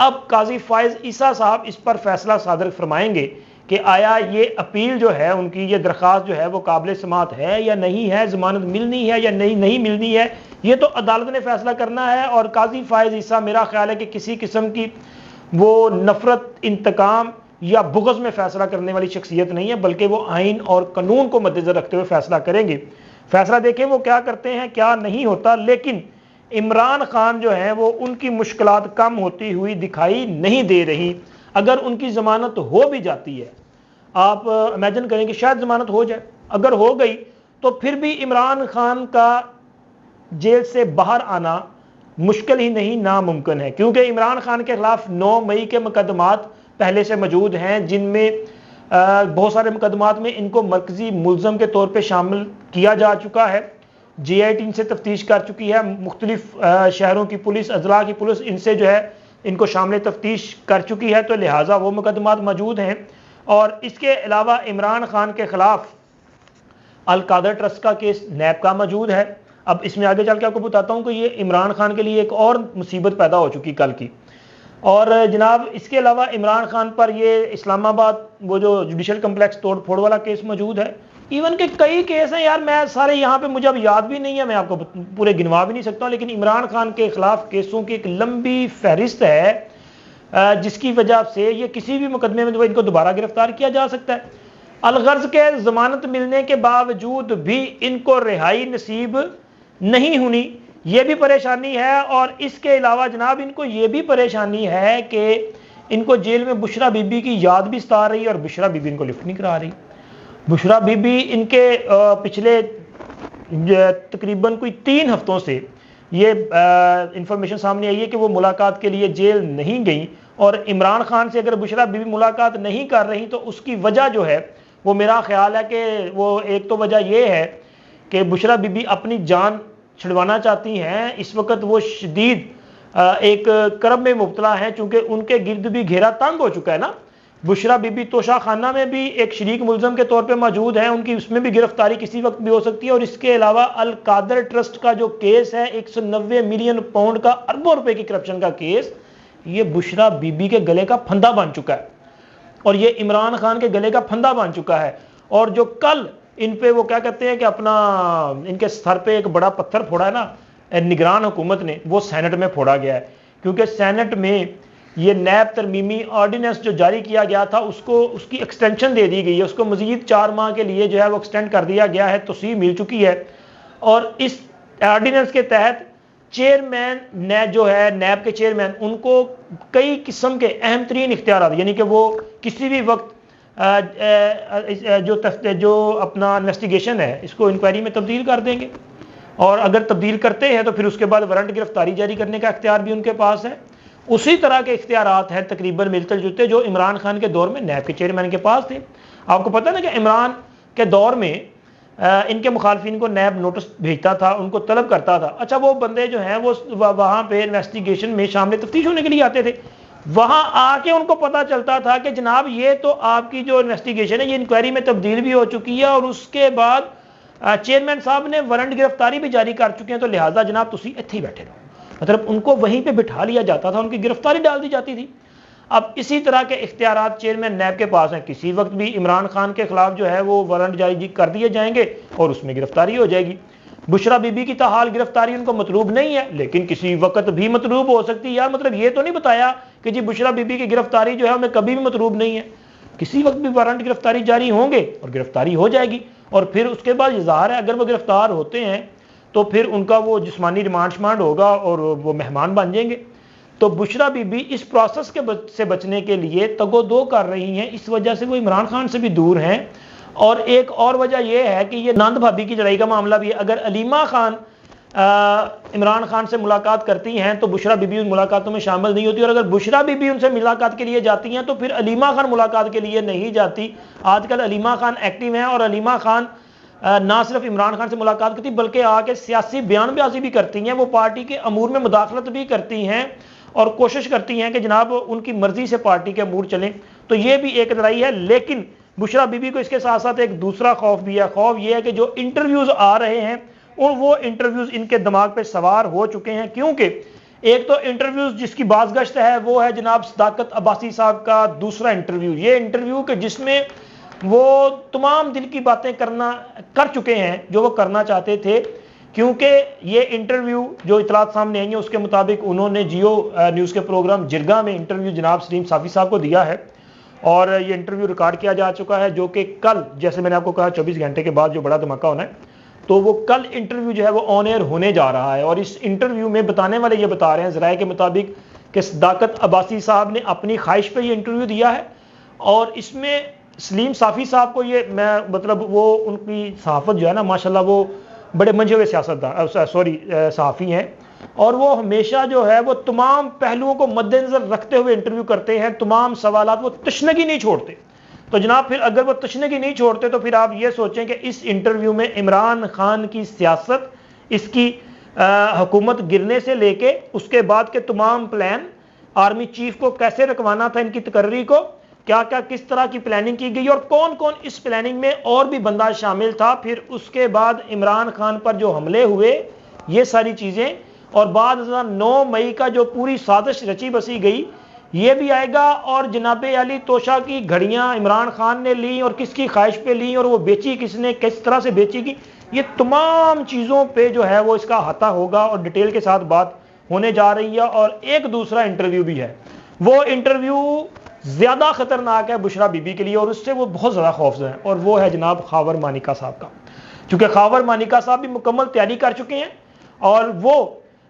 اب قاضی فائز عیسیٰ صاحب اس پر فیصلہ صادر فرمائیں گے کہ آیا یہ اپیل جو ہے ان کی، یہ درخواست جو ہے وہ قابل سماعت ہے یا نہیں ہے، ضمانت ملنی ہے یا نہیں ملنی ہے، یہ تو عدالت نے فیصلہ کرنا ہے۔ اور قاضی فائز عیسیٰ میرا خیال ہے کہ کسی قسم کی وہ نفرت، انتقام یا بغض میں فیصلہ کرنے والی شخصیت نہیں ہے، بلکہ وہ آئین اور قانون کو مد نظر رکھتے ہوئے فیصلہ کریں گے۔ فیصلہ دیکھیں وہ کیا کرتے ہیں، کیا نہیں ہوتا۔ لیکن عمران خان جو ہیں وہ ان کی مشکلات کم ہوتی ہوئی دکھائی نہیں دے رہی۔ اگر ان کی ضمانت ہو بھی جاتی ہے، آپ امیجن کریں کہ شاید ضمانت ہو جائے، اگر ہو گئی تو پھر بھی عمران خان کا جیل سے باہر آنا مشکل ہی نہیں ناممکن ہے، کیونکہ عمران خان کے خلاف 9 مئی کے مقدمات پہلے سے موجود ہیں، جن میں بہت سارے مقدمات میں ان کو مرکزی ملزم کے طور پہ شامل کیا جا چکا ہے۔ جی آئی ٹی ان سے تفتیش کر چکی ہے، مختلف شہروں کی پولیس، اضلاع کی پولیس ان سے جو ہے ان کو شامل تفتیش کر چکی ہے، تو لہٰذا وہ مقدمات موجود ہیں۔ اور اس کے علاوہ عمران خان کے خلاف القادر ٹرسٹ کا کیس نیب کا موجود ہے۔ اب اس میں آگے چل کے آپ کو بتاتا ہوں کہ یہ عمران خان کے لیے ایک اور مصیبت پیدا ہو چکی کل کی۔ اور جناب اس کے علاوہ عمران خان پر یہ اسلام آباد وہ جو جوڈیشل کمپلیکس توڑ پھوڑ والا کیس موجود ہے، ایون کہ کئی کیس ہیں یار، میں سارے یہاں پہ مجھے اب یاد بھی نہیں ہے، میں آپ کو پورے گنوا بھی نہیں سکتا ہوں، لیکن عمران خان کے خلاف کیسوں کی ایک لمبی فہرست ہے، جس کی وجہ سے یہ کسی بھی مقدمے میں ان کو دوبارہ گرفتار کیا جا سکتا ہے۔ الغرض کے ضمانت ملنے کے باوجود بھی ان کو رہائی نصیب نہیں ہونی، یہ بھی پریشانی ہے۔ اور اس کے علاوہ جناب ان کو یہ بھی پریشانی ہے کہ ان کو جیل میں بشرا بی بی کی یاد بھی ستا رہی ہے، اور بشرا بی بی ان کو لفٹ نہیں کرا رہی۔ بشرا بی بی ان کے پچھلے تقریباً کوئی 3 ہفتوں سے یہ انفارمیشن سامنے آئی ہے کہ وہ ملاقات کے لیے جیل نہیں گئی، اور عمران خان سے اگر بشرا بی بی ملاقات نہیں کر رہی تو اس کی وجہ جو ہے وہ میرا خیال ہے کہ وہ ایک تو وجہ یہ ہے کہ بشرا بی بی اپنی جان چھڑوانا چاہتی ہیں۔ اس وقت وہ شدید ایک کرب میں مبتلا ہیں، چونکہ ان کے گرد بھی گھیرا تنگ ہو چکا ہے نا۔ بشرا بی بی توشہ خانہ میں بھی ایک شریک ملزم کے طور پہ موجود ہیں، ان کی اس میں بھی گرفتاری کسی وقت بھی ہو سکتی ہے۔ اور اس کے علاوہ القادر ٹرسٹ کا جو کیس ہے 190 ملین پاؤنڈ کا، اربوں روپے کی کرپشن کا کیس، یہ بشرا بی بی کے گلے کا پھندا بن چکا ہے، اور یہ عمران خان کے گلے کا پھندا بن چکا ہے۔ اور جو کل ان پہ وہ کیا کہتے ہیں کہ اپنا ان کے سر پہ ایک بڑا پتھر پھوڑا ہے نا نگران حکومت نے، وہ سینٹ میں پھوڑا گیا ہے، کیونکہ سینٹ میں یہ نیب ترمیمی آرڈیننس جو جاری کیا گیا تھا اس کی ایکسٹینشن دے دی گئی ہے، اس کو مزید 4 ماہ کے لیے جو ہے وہ ایکسٹینڈ کر دیا گیا ہے، توسیع مل چکی ہے۔ اور اس آرڈیننس کے تحت چیئرمین جو ہے نیب کے چیئرمین، ان کو کئی قسم کے اہم ترین اختیارات، یعنی کہ وہ کسی بھی وقت جو اپنا انویسٹیگیشن ہے اس کو انکوائری میں تبدیل کر دیں گے، اور اگر تبدیل کرتے ہیں تو پھر اس کے بعد وارنٹ گرفتاری جاری کرنے کا اختیار بھی ان کے پاس ہے۔ اسی طرح کے اختیارات ہیں تقریباً ملتے جلتے جو عمران خان کے دور میں نیب کے چیئرمین کے پاس تھے۔ آپ کو پتہ نا کہ عمران کے دور میں ان کے مخالفین کو نیب نوٹس بھیجتا تھا، ان کو طلب کرتا تھا۔ اچھا وہ بندے جو ہیں وہ وہاں پہ انویسٹیگیشن میں شامل تفتیش ہونے کے لیے آتے تھے، وہاں آ کے ان کو پتا چلتا تھا کہ جناب یہ تو آپ کی جو انویسٹیگیشن ہے یہ انکوائری میں تبدیل بھی ہو چکی ہے، اور اس کے بعد چیئرمین صاحب نے وارنٹ گرفتاری بھی جاری کر چکے ہیں، تو لہٰذا جناب تسی ایتھے ہی بیٹھے رہو، مطلب ان کو وہیں پہ بٹھا لیا جاتا تھا، ان کی گرفتاری ڈال دی جاتی تھی۔ اب اسی طرح کے اختیارات چیئرمین نیب کے پاس ہیں، کسی وقت بھی عمران خان کے خلاف جو ہے وہ وارنٹ جاری کر دیے جائیں گے اور اس میں گرفتاری ہو جائے گی۔ بشرا بی بی کی تاحال گرفتاری ان کو مطلوب نہیں ہے، لیکن کسی وقت بھی مطلوب ہو سکتی ہے۔ یار مطلب یہ تو نہیں بتایا کہ جی بشرا بی بی کی گرفتاری جو ہے ہمیں کبھی بھی مطلوب نہیں ہے، کسی وقت بھی وارنٹ گرفتاری جاری ہوں گے اور گرفتاری ہو جائے گی، اور پھر اس کے بعد ظاہر ہے اگر وہ گرفتار ہوتے ہیں تو پھر ان کا وہ جسمانی ریمانڈ شمانڈ ہوگا اور وہ مہمان بن جائیں گے۔ تو بشرا بی بی اس پروسیس سے بچنے کے لیے تگ و دو کر رہی ہیں، اس وجہ سے وہ عمران خان سے بھی دور ہیں۔ اور ایک اور وجہ یہ ہے کہ یہ نند بھابی کی لڑائی کا معاملہ بھی ہے، اگر علیمہ خان عمران خان سے ملاقات کرتی ہیں تو بشرا بی بی ان ملاقاتوں میں شامل نہیں ہوتی، اور اگر بشرا بی بی ان سے ملاقات کے لیے جاتی ہیں تو پھر علیمہ خان ملاقات کے لیے نہیں جاتی۔ آج کل علیمہ خان ایکٹیو ہیں، اور علیمہ خان نہ صرف عمران خان سے ملاقات کرتی بلکہ آ کے سیاسی بیان بازی بھی کرتی ہیں، وہ پارٹی کے امور میں مداخلت بھی کرتی ہیں اور کوشش کرتی ہیں کہ جناب ان کی مرضی سے پارٹی کے امور چلیں۔ تو یہ بھی ایک لڑائی ہے، لیکن بشرا بی بی کو اس کے ساتھ ساتھ ایک دوسرا خوف بھی ہے، خوف یہ ہے کہ جو انٹرویوز آ رہے ہیں وہ انٹرویوز ان کے دماغ پہ سوار ہو چکے ہیں، کیونکہ ایک تو انٹرویوز جس کی باز گشت ہے وہ ہے جناب صداقت عباسی صاحب کا دوسرا انٹرویو. یہ انٹرویو کہ جس میں وہ تمام دل کی باتیں کر چکے ہیں جو وہ کرنا چاہتے تھے, کیونکہ یہ انٹرویو جو اطلاعات سامنے آئی ہیں اس کے مطابق انہوں نے جیو نیوز کے پروگرام جرگا میں انٹرویو جناب سلیم صافی صاحب کو دیا ہے, اور یہ انٹرویو ریکارڈ کیا جا چکا ہے, جو کہ کل, جیسے میں نے آپ کو کہا 24 گھنٹے کے بعد جو بڑا دھماکہ ہونا ہے, تو وہ کل انٹرویو جو ہے وہ آن ایئر ہونے جا رہا ہے. اور اس انٹرویو میں بتانے والے یہ بتا رہے ہیں ذرائع کے مطابق کہ صداقت عباسی صاحب نے اپنی خواہش پہ یہ انٹرویو دیا ہے, اور اس میں سلیم صافی صاحب کو یہ میں مطلب وہ ان کی صحافت جو ہے نا ماشاءاللہ وہ بڑے منجھے ہوئے صحافی ہیں, اور وہ ہمیشہ جو ہے وہ تمام پہلوؤں کو مد نظر رکھتے ہوئے انٹرویو کرتے ہیں, تمام سوالات وہ تشنگی نہیں چھوڑتے. تو جناب پھر اگر وہ تشنگی نہیں چھوڑتے تو پھر آپ یہ سوچیں کہ اس انٹرویو میں عمران خان کی سیاست, اس کی حکومت گرنے سے لے کے اس کے بعد کے تمام پلان, آرمی چیف کو کیسے رکھوانا تھا ان کی تقرری کو, کیا کیا کس طرح کی پلاننگ کی گئی اور کون کون اس پلاننگ میں اور بھی بندہ شامل تھا, پھر اس کے بعد عمران خان پر جو حملے ہوئے یہ ساری چیزیں, اور بعد 9 مئی کا جو پوری سازش رچی بسی گئی یہ بھی آئے گا, اور جناب علی توشہ کی گھڑیاں عمران خان نے لی اور کس کی خواہش پہ لی اور وہ بیچی کس نے, کس طرح سے بیچی گی, یہ تمام چیزوں پہ جو ہے وہ اس کا احاطہ ہوگا اور ڈیٹیل کے ساتھ بات ہونے جا رہی ہے. اور ایک دوسرا انٹرویو بھی ہے, وہ انٹرویو زیادہ خطرناک ہے بشرا بی بی کے لیے اور اس سے وہ بہت زیادہ خوفزدہ ہے, اور وہ ہے جناب خاور مانیکا صاحب کا. چونکہ خاور مانیکا صاحب بھی مکمل تیاری کر چکے ہیں, اور وہ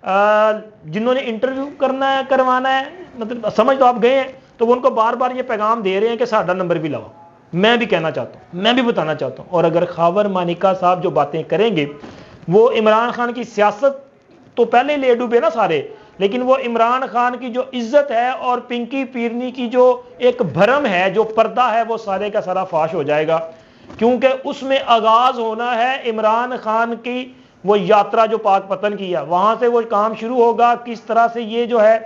جنہوں نے انٹرویو کروانا ہے, مطلب سمجھ تو آپ گئے ہیں, تو وہ ان کو بار بار یہ پیغام دے رہے ہیں کہ ساڈا نمبر بھی لگاؤ. میں بھی کہنا چاہتا ہوں, میں بھی بتانا چاہتا ہوں, اور اگر خاور مانیکا صاحب جو باتیں کریں گے وہ عمران خان کی سیاست تو پہلے لے ڈوبے نا سارے, لیکن وہ عمران خان کی جو عزت ہے اور پنکی پیرنی کی جو ایک بھرم ہے, جو پردہ ہے, وہ سارے کا سارا فاش ہو جائے گا, کیونکہ اس میں آغاز ہونا ہے عمران خان کی وہ یاترا جو پاک پتن کی ہے, وہاں سے وہ کام شروع ہوگا, کس طرح سے یہ جو ہے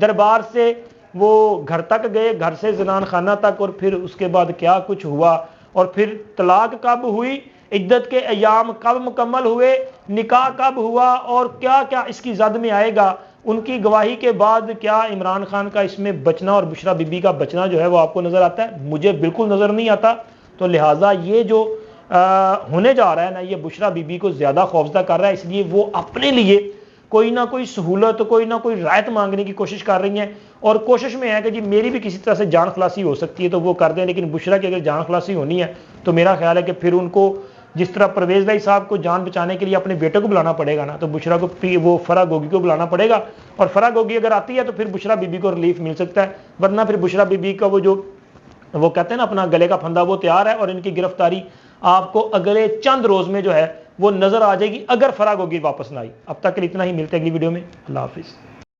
دربار سے وہ گھر تک گئے, گھر سے زنان خانہ تک, اور پھر اس کے بعد کیا کچھ ہوا, اور پھر طلاق کب ہوئی, عدت کے ایام کب مکمل ہوئے, نکاح کب ہوا, اور کیا کیا اس کی زد میں آئے گا. ان کی گواہی کے بعد کیا عمران خان کا اس میں بچنا اور بشرا بی بی کا بچنا جو ہے وہ آپ کو نظر آتا ہے؟ مجھے بالکل نظر نہیں آتا. تو لہٰذا یہ جو ہونے جا رہا ہے نا, یہ بشرا بی بی کو زیادہ خوفزدہ کر رہا ہے, اس لیے وہ اپنے لیے کوئی نہ کوئی سہولت, کوئی نہ کوئی رعایت مانگنے کی کوشش کر رہی ہیں, اور کوشش میں ہے کہ جی میری بھی کسی طرح سے جان خلاصی ہو سکتی ہے تو وہ کر دیں, لیکن بشرا کی اگر جان خلاصی ہونی ہے تو میرا خیال ہے کہ پھر ان کو جس طرح پرویز بھائی صاحب کو جان بچانے کے لیے اپنے بیٹے کو بلانا پڑے گا نا, تو بشرا کو وہ فرح گوگی کو بلانا پڑے گا, اور فرح گوگی اگر آتی ہے تو پھر بشرا بی بی کو ریلیف مل سکتا ہے, ورنہ پھر بشرا بی بی کا وہ کہتے ہیں نا اپنا گلے کا پھندا وہ تیار ہے, اور ان کی گرفتاری آپ کو اگلے چند روز میں جو ہے وہ نظر آ جائے گی اگر فرح گوگی واپس نہ آئی. اب تک کے لیے اتنا ہی, ملتے ہیں اگلی ویڈیو میں. اللہ حافظ.